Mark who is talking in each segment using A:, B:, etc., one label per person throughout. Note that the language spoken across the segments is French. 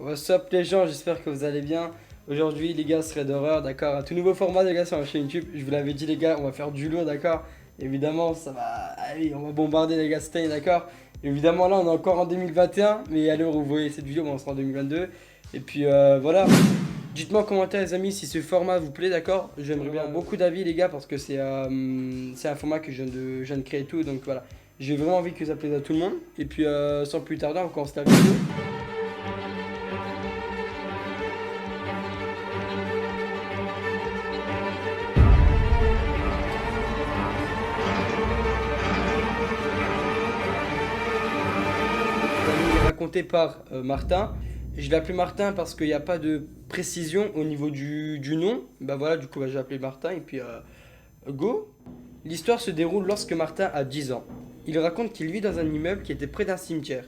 A: What's up les gens, j'espère que vous allez bien. Aujourd'hui les gars, serait d'horreur, d'accord. Un tout nouveau format les gars sur ma chaîne YouTube. Je vous l'avais dit les gars, on va faire du lourd, d'accord. Évidemment ça va, allez, on va bombarder les gars cette année, d'accord. Évidemment là on est encore en 2021, mais à l'heure où vous voyez cette vidéo, on sera en 2022. Et puis voilà. Dites-moi en commentaire les amis si ce format vous plaît, d'accord. J'aimerais bien beaucoup d'avis les gars parce que c'est un format que je viens de créer et tout, donc voilà. J'ai vraiment envie que ça plaise à tout le monde. Et puis sans plus tarder, on commence la vidéo. Raconté par Martin. Je l'ai appelé Martin parce qu'il n'y a pas de précision au niveau du nom. Bah voilà, du coup, bah, j'ai appelé Martin et puis go. L'histoire se déroule lorsque Martin a 10 ans. Il raconte qu'il vit dans un immeuble qui était près d'un cimetière.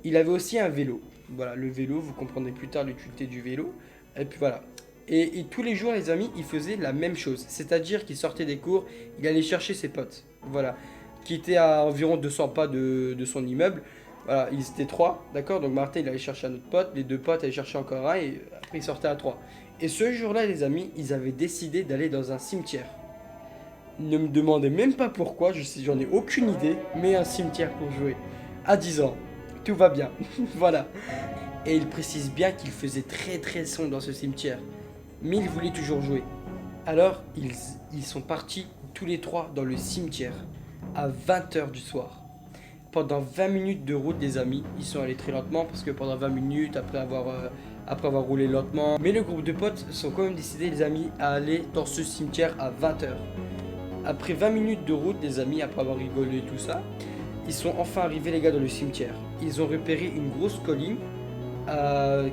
A: Il avait aussi un vélo. Voilà, le vélo, vous comprendrez plus tard l'utilité du vélo. Et puis voilà. Et tous les jours, les amis, il faisait la même chose. C'est-à-dire qu'il sortait des cours, il allait chercher ses potes. Voilà. Qui étaient à environ 200 pas de son immeuble. Voilà, ils étaient trois, d'accord. Donc Martin, il allait chercher un autre pote. Les deux potes allaient chercher encore un. Et après, ils sortaient à trois. Et ce jour-là, les amis, ils avaient décidé d'aller dans un cimetière. Ne me demandez même pas pourquoi, j'en ai aucune idée. Mais un cimetière pour jouer. À 10 ans. Tout va bien. Voilà. Et il précise bien qu'il faisait très très sombre dans ce cimetière. Mais il voulait toujours jouer. Alors, ils sont partis tous les trois dans le cimetière à 20 h du soir. Pendant 20 minutes de route, les amis, ils sont allés très lentement parce que pendant 20 minutes, après avoir roulé lentement. Mais le groupe de potes sont quand même décidés, les amis, à aller dans ce cimetière à 20 h. Après 20 minutes de route, les amis, après avoir rigolé et tout ça, ils sont enfin arrivés, les gars, dans le cimetière. Ils ont repéré une grosse colline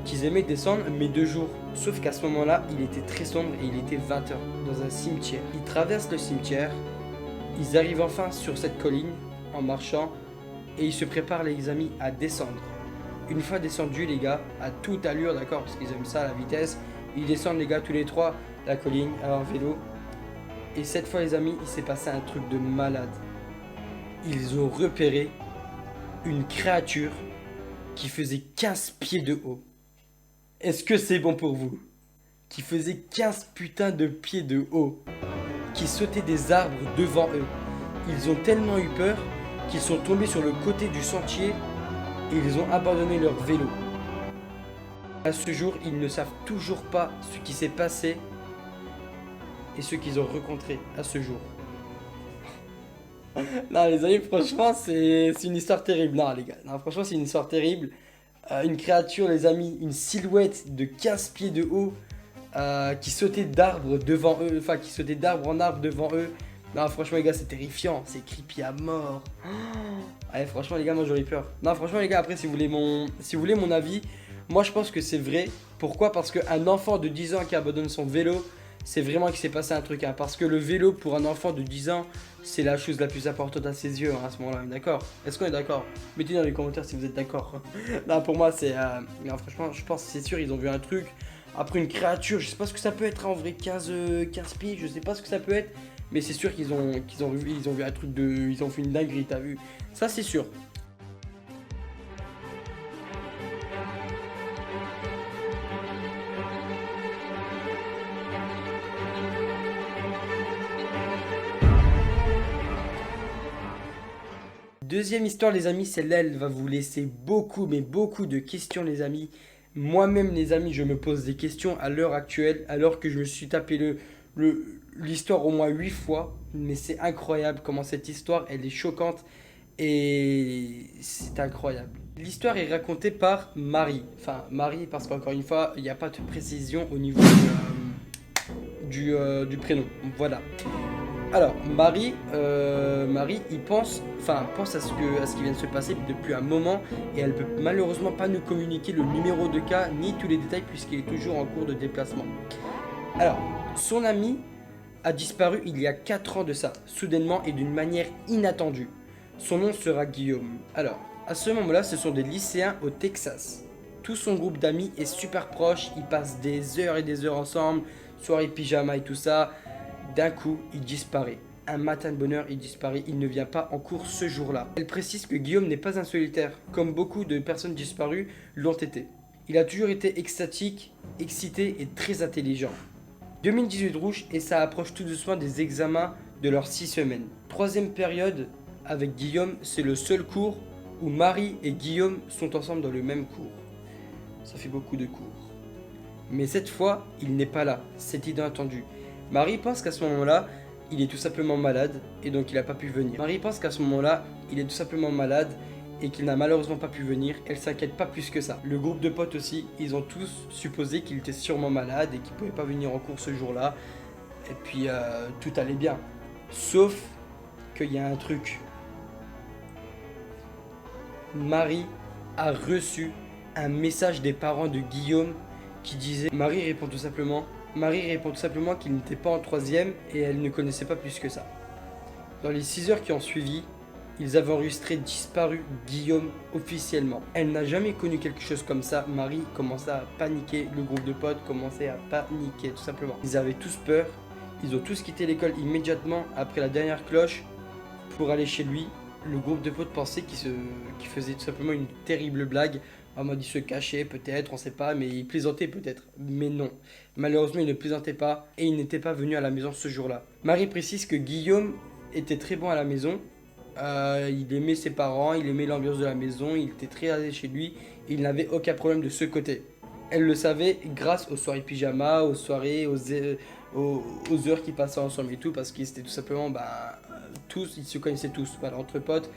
A: qu'ils aimaient descendre, mais de jour. Sauf qu'à ce moment-là, il était très sombre et il était 20 h dans un cimetière. Ils traversent le cimetière, ils arrivent enfin sur cette colline en marchant et ils se préparent, les amis, à descendre. Une fois descendus, les gars, à toute allure, d'accord, parce qu'ils aiment ça, la vitesse, ils descendent, les gars, tous les trois, la colline, en vélo. Et cette fois, les amis, il s'est passé un truc de malade. Ils ont repéré une créature qui faisait 15 pieds de haut. Est-ce que c'est bon pour vous? Qui faisait 15 putains de pieds de haut. Qui sautait des arbres devant eux. Ils ont tellement eu peur qu'ils sont tombés sur le côté du sentier et ils ont abandonné leur vélo. À ce jour, ils ne savent toujours pas ce qui s'est passé et ce qu'ils ont rencontré à ce jour. Non les amis, franchement c'est une histoire terrible. Non les gars, non, franchement c'est une histoire terrible. Une créature les amis, une silhouette de 15 pieds de haut qui sautait d'arbre devant eux, enfin qui sautait d'arbre en arbre devant eux. Non franchement les gars c'est terrifiant, c'est creepy à mort. Ouais, franchement les gars, moi j'aurais peur. Non franchement les gars, après si vous voulez mon avis, moi je pense que c'est vrai. Pourquoi? Parce qu'un enfant de 10 ans qui abandonne son vélo, c'est vraiment qu'il s'est passé un truc, hein. Parce que le vélo pour un enfant de 10 ans, c'est la chose la plus importante à ses yeux, hein, à ce moment-là, d'accord? Est-ce qu'on est d'accord? Mettez dans les commentaires si vous êtes d'accord. Non, pour moi c'est... non, franchement je pense c'est sûr ils ont vu un truc. Après une créature, je sais pas ce que ça peut être en vrai, 15 pieds, je sais pas ce que ça peut être. Mais c'est sûr qu'ils ont vu un truc de... Ils ont fait une dinguerie, t'as vu? Ça c'est sûr. Deuxième histoire les amis, celle-là elle va vous laisser beaucoup mais beaucoup de questions les amis. Moi-même les amis, je me pose des questions à l'heure actuelle alors que je me suis tapé l'histoire au moins 8 fois. Mais c'est incroyable comment cette histoire elle est choquante et c'est incroyable. L'histoire est racontée par Marie. Enfin Marie parce qu'encore une fois il n'y a pas de précision au niveau du prénom. Voilà. Alors, Marie, pense à ce qui vient de se passer depuis un moment et elle peut malheureusement pas nous communiquer le numéro de cas ni tous les détails puisqu'il est toujours en cours de déplacement. Alors, son ami a disparu il y a 4 ans de ça, soudainement et d'une manière inattendue. Son nom sera Guillaume. Alors, à ce moment-là, ce sont des lycéens au Texas. Tout son groupe d'amis est super proche, ils passent des heures et des heures ensemble, soirée pyjama et tout ça. D'un coup, il disparaît. Un matin de bonheur, il disparaît, il ne vient pas en cours ce jour-là. Elle précise que Guillaume n'est pas un solitaire, comme beaucoup de personnes disparues l'ont été. Il a toujours été extatique, excité et très intelligent. 2018 rouge et ça approche tout doucement des examens de leurs 6 semaines. Troisième période avec Guillaume, c'est le seul cours où Marie et Guillaume sont ensemble dans le même cours. Ça fait beaucoup de cours. Mais cette fois, il n'est pas là, c'est inattendu. Marie pense qu'à ce moment-là, il est tout simplement malade et donc il n'a pas pu venir. Marie pense qu'à ce moment-là, il est tout simplement malade et qu'il n'a malheureusement pas pu venir. Elle s'inquiète pas plus que ça. Le groupe de potes aussi, ils ont tous supposé qu'il était sûrement malade et qu'il pouvait pas venir en cours ce jour-là. Et puis tout allait bien. Sauf qu'il y a un truc. Marie a reçu un message des parents de Guillaume qui disait Marie répond tout simplement qu'il n'était pas en troisième et elle ne connaissait pas plus que ça. Dans les 6 heures qui ont suivi, ils avaient enregistré disparu Guillaume officiellement. Elle n'a jamais connu quelque chose comme ça. Marie commençait à paniquer, le groupe de potes commençait à paniquer tout simplement. Ils avaient tous peur, ils ont tous quitté l'école immédiatement après la dernière cloche pour aller chez lui. Le groupe de potes pensait qu'il faisait tout simplement une terrible blague. En mode il se cachait peut-être, on sait pas, mais il plaisantait peut-être. Mais non, malheureusement il ne plaisantait pas et il n'était pas venu à la maison ce jour-là. Marie précise que Guillaume était très bon à la maison. Il aimait ses parents, il aimait l'ambiance de la maison, il était très à l'aise chez lui, il n'avait aucun problème de ce côté. Elle le savait grâce aux soirées pyjama, aux soirées, aux heures qu'ils passaient ensemble et tout, parce qu'ils étaient tout simplement, tous, ils se connaissaient tous, voilà, entre potes,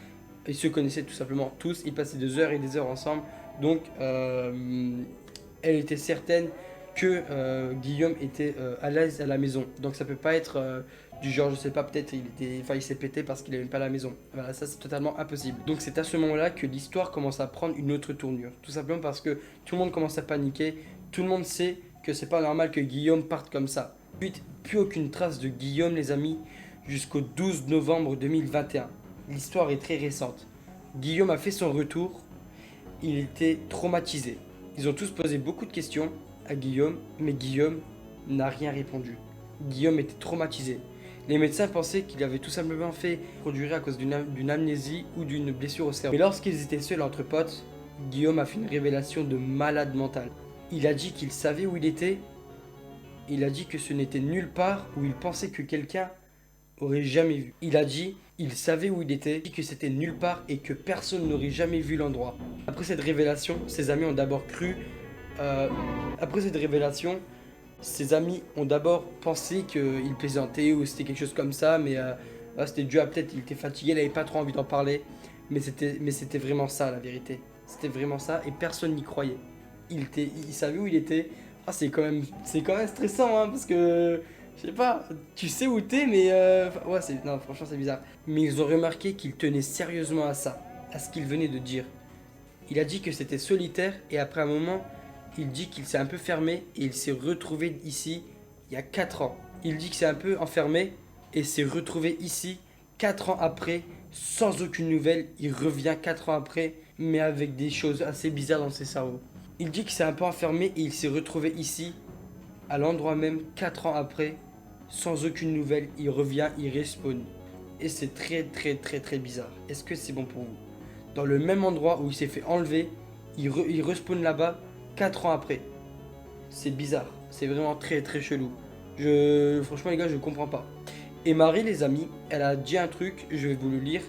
A: ils se connaissaient tout simplement tous, ils passaient des heures et des heures ensemble, donc elle était certaine que Guillaume était à l'aise à la maison, donc ça peut pas être du genre, je sais pas, peut-être il s'est pété parce qu'il n'aimait pas la maison. Voilà, ça c'est totalement impossible. Donc c'est à ce moment-là que l'histoire commence à prendre une autre tournure. Tout simplement parce que tout le monde commence à paniquer, tout le monde sait que c'est pas normal que Guillaume parte comme ça. Ensuite, plus aucune trace de Guillaume les amis, jusqu'au 12 novembre 2021. L'histoire est très récente. Guillaume a fait son retour, il était traumatisé. Ils ont tous posé beaucoup de questions à Guillaume, mais Guillaume n'a rien répondu. Guillaume était traumatisé. Les médecins pensaient qu'il avait tout simplement fait produire à cause d'une amnésie ou d'une blessure au cerveau. Mais lorsqu'ils étaient seuls entre potes, Guillaume a fait une révélation de malade mental. Il a dit qu'il savait où il était. Il a dit que ce n'était nulle part où il pensait que quelqu'un aurait jamais vu. Il a dit il savait où il était, que c'était nulle part et que personne n'aurait jamais vu l'endroit. Après cette révélation, ses amis ont d'abord cru. Ses amis ont d'abord pensé qu'il plaisantait ou c'était quelque chose comme ça, mais c'était dû à peut-être il était fatigué, il n'avait pas trop envie d'en parler. Mais c'était vraiment ça la vérité. C'était vraiment ça et personne n'y croyait. Il savait où il était. Ah, c'est quand même stressant hein, parce que je sais pas, tu sais où t'es, mais ouais, non, franchement c'est bizarre. Mais ils ont remarqué qu'il tenait sérieusement à ça, à ce qu'il venait de dire. Il a dit que c'était solitaire et après un moment, il dit qu'il s'est un peu fermé et il s'est retrouvé ici il y a 4 ans. Il dit qu'il s'est un peu enfermé et s'est retrouvé ici 4 ans après, sans aucune nouvelle. Il revient 4 ans après, mais avec des choses assez bizarres dans ses cerveaux. Il dit qu'il s'est un peu enfermé et il s'est retrouvé ici, à l'endroit même, 4 ans après, sans aucune nouvelle. Il revient, il respawn. Et c'est très très très très bizarre. Est-ce que c'est bon pour vous? Dans le même endroit où il s'est fait enlever, il respawn là-bas 4 ans après. C'est bizarre. C'est vraiment très très chelou. Franchement les gars, je comprends pas. Et Marie les amis, elle a dit un truc, je vais vous le lire.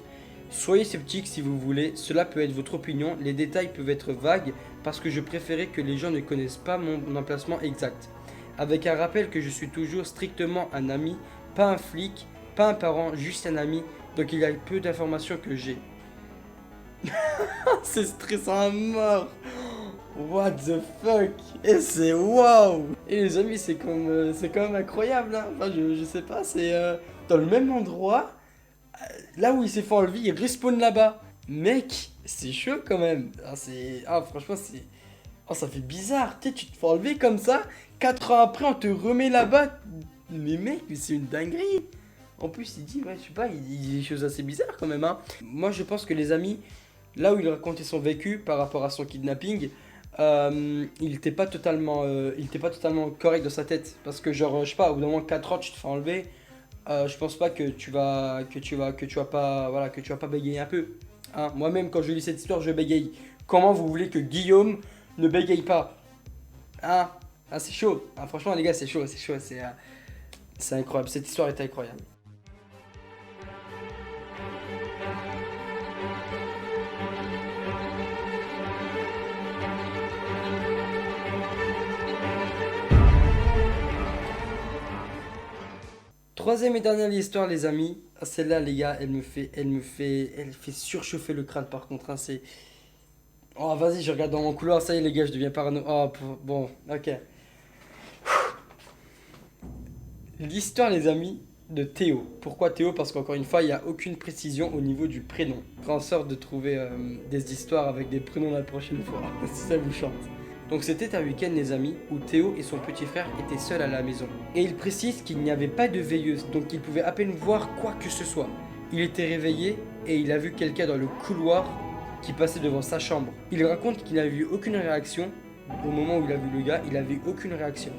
A: Soyez sceptiques si vous voulez, cela peut être votre opinion, les détails peuvent être vagues parce que je préférais que les gens ne connaissent pas mon emplacement exact. Avec un rappel que je suis toujours strictement un ami, pas un flic, pas un parent, juste un ami, donc il y a peu d'informations que j'ai. C'est stressant à mort. What the fuck. Et c'est waouh. Et les amis, c'est quand même incroyable hein. Enfin je sais pas, c'est dans le même endroit, là où il s'est fait enlever, il respawn là-bas. Mec, c'est chaud quand même. Franchement c'est... Oh, ça fait bizarre, tu te fais enlever comme ça, 4 ans après on te remet là-bas. Mais mec, mais c'est une dinguerie. En plus il dit, ouais je sais pas, il dit des choses assez bizarres quand même hein. Moi je pense que les amis, là où il racontait son vécu par rapport à son kidnapping, il était pas totalement correct dans sa tête. Parce que genre, je sais pas, au bout d'un moment 4 ans tu te fais enlever, je pense pas que tu vas pas bégayer un peu. Hein. Moi-même quand je lis cette histoire je bégaye. Comment vous voulez que Guillaume Ne bégaye pas. Hein? Ah, c'est chaud. Ah, franchement, les gars, c'est chaud, c'est chaud. C'est incroyable. Cette histoire est incroyable. Troisième et dernière histoire, les amis. Ah, celle-là, les gars, elle fait surchauffer le crâne par contre, hein. C'est. Oh, vas-y, je regarde dans mon couloir. Ça y est, les gars, je deviens parano. Oh, bon, ok. L'histoire, les amis, de Théo. Pourquoi Théo? Parce qu'encore une fois, il n'y a aucune précision au niveau du prénom. Je ferai en sorte de trouver des histoires avec des prénoms la prochaine fois, si ça vous chante. Donc c'était un week-end, les amis, où Théo et son petit frère étaient seuls à la maison. Et il précise qu'il n'y avait pas de veilleuse, donc il pouvait à peine voir quoi que ce soit. Il était réveillé et il a vu quelqu'un dans le couloir qui passait devant sa chambre. Il raconte qu'il n'a vu aucune réaction. Au moment où il a vu le gars, il avait aucune réaction.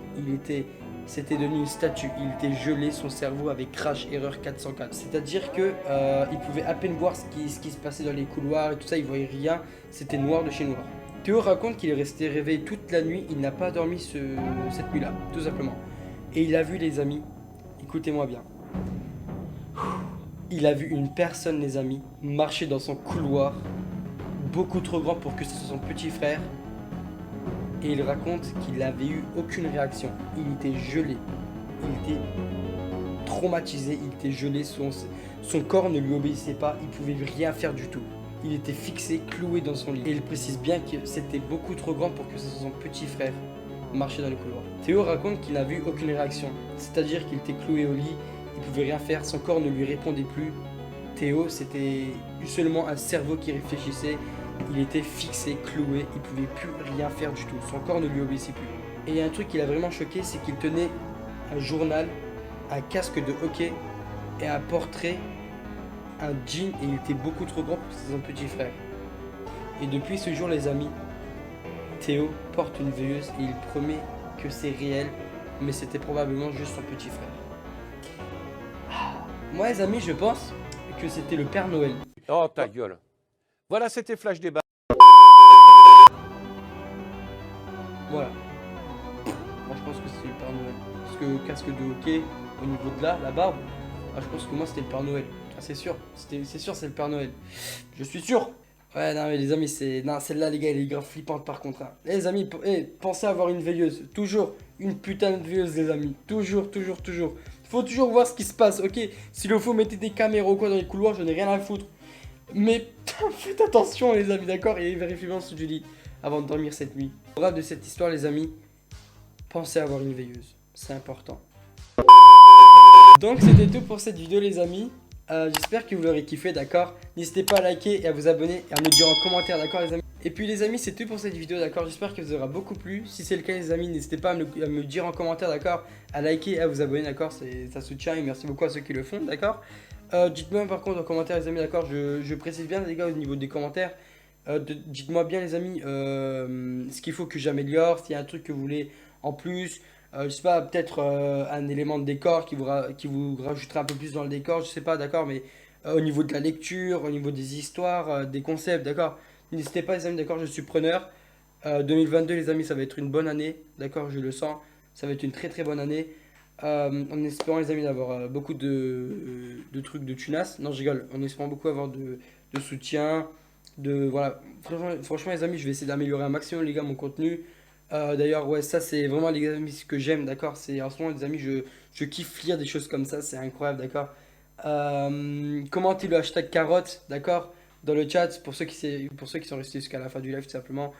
A: C'était devenu une statue. Il était gelé, son cerveau avait crash erreur 404. C'est-à-dire que il pouvait à peine voir ce qui se passait dans les couloirs et tout ça. Il voyait rien. C'était noir de chez noir. Théo raconte qu'il est resté réveillé toute la nuit. Il n'a pas dormi cette nuit-là, tout simplement. Et il a vu, les amis. Écoutez-moi bien. Il a vu une personne, les amis, marcher dans son couloir, beaucoup trop grand pour que ce soit son petit frère. Et il raconte qu'il n'avait eu aucune réaction. Il était gelé. Il était traumatisé. Il était gelé. Son corps ne lui obéissait pas. Il pouvait rien faire du tout. Il était fixé, cloué dans son lit. Et il précise bien que c'était beaucoup trop grand pour que ce soit son petit frère marcher dans le couloir. Théo raconte qu'il n'a vu aucune réaction. C'est-à-dire qu'il était cloué au lit. Il pouvait rien faire. Son corps ne lui répondait plus. Théo, c'était seulement un cerveau qui réfléchissait. Il était fixé, cloué, il pouvait plus rien faire du tout. Son corps ne lui obéissait plus. Et il y a un truc qui l'a vraiment choqué, c'est qu'il tenait un journal, un casque de hockey et un portrait, un jean, et il était beaucoup trop grand pour son petit frère. Et depuis ce jour, les amis, Théo porte une veilleuse et il promet que c'est réel, mais c'était probablement juste son petit frère. Moi, les amis, je pense que c'était le Père Noël.
B: Oh, ta gueule. Voilà, c'était Flash Débat.
A: Voilà. Moi, je pense que c'est le Père Noël. Parce que casque de hockey, au niveau de là, la barbe, je pense que moi, c'était le Père Noël. Ah, c'est sûr. C'est sûr, c'est le Père Noël. Je suis sûr. Ouais, non, mais les amis, non, celle-là, les gars, elle est grave flippante par contre, hein. Les amis, pensez à avoir une veilleuse. Toujours une putain de veilleuse, les amis. Toujours, toujours, toujours. Faut toujours voir ce qui se passe, ok? S'il le faut, mettez des caméras ou quoi dans les couloirs, je n'ai rien à foutre. Mais faites attention, les amis, d'accord? Et vérifiez bien ce que je dis avant de dormir cette nuit. Au reste de cette histoire, les amis, pensez à avoir une veilleuse. C'est important. Donc, c'était tout pour cette vidéo, les amis. J'espère que vous l'aurez kiffé, d'accord? N'hésitez pas à liker et à vous abonner et à me dire en commentaire, d'accord, les amis? Et puis, les amis, c'est tout pour cette vidéo, d'accord? J'espère qu'elle vous aura beaucoup plu. Si c'est le cas, les amis, n'hésitez pas à me dire en commentaire, d'accord? À liker et à vous abonner, d'accord? Ça soutient et merci beaucoup à ceux qui le font, d'accord? Dites-moi par contre en commentaire, les amis, d'accord? Je précise bien, les gars, au niveau des commentaires. Dites-moi bien, les amis, ce qu'il faut que j'améliore, s'il y a un truc que vous voulez en plus. Je sais pas, peut-être un élément de décor qui vous rajoutera un peu plus dans le décor, je sais pas, d'accord, mais au niveau de la lecture, au niveau des histoires, des concepts, d'accord, n'hésitez pas, les amis, d'accord, je suis preneur. 2022, les amis, ça va être une bonne année, d'accord, je le sens, ça va être une très très bonne année. En espérant, les amis, d'avoir beaucoup de trucs de tunas, non, je rigole, en espérant beaucoup avoir de soutien, voilà, franchement, les amis, je vais essayer d'améliorer un maximum, les gars, mon contenu. D'ailleurs, ouais, ça c'est vraiment les amis ce que j'aime, d'accord? C'est en ce moment, les amis, je kiffe lire des choses comme ça, c'est incroyable, d'accord? Commentez le hashtag carotte, d'accord? Dans le chat, pour ceux qui sont restés jusqu'à la fin du live, tout simplement.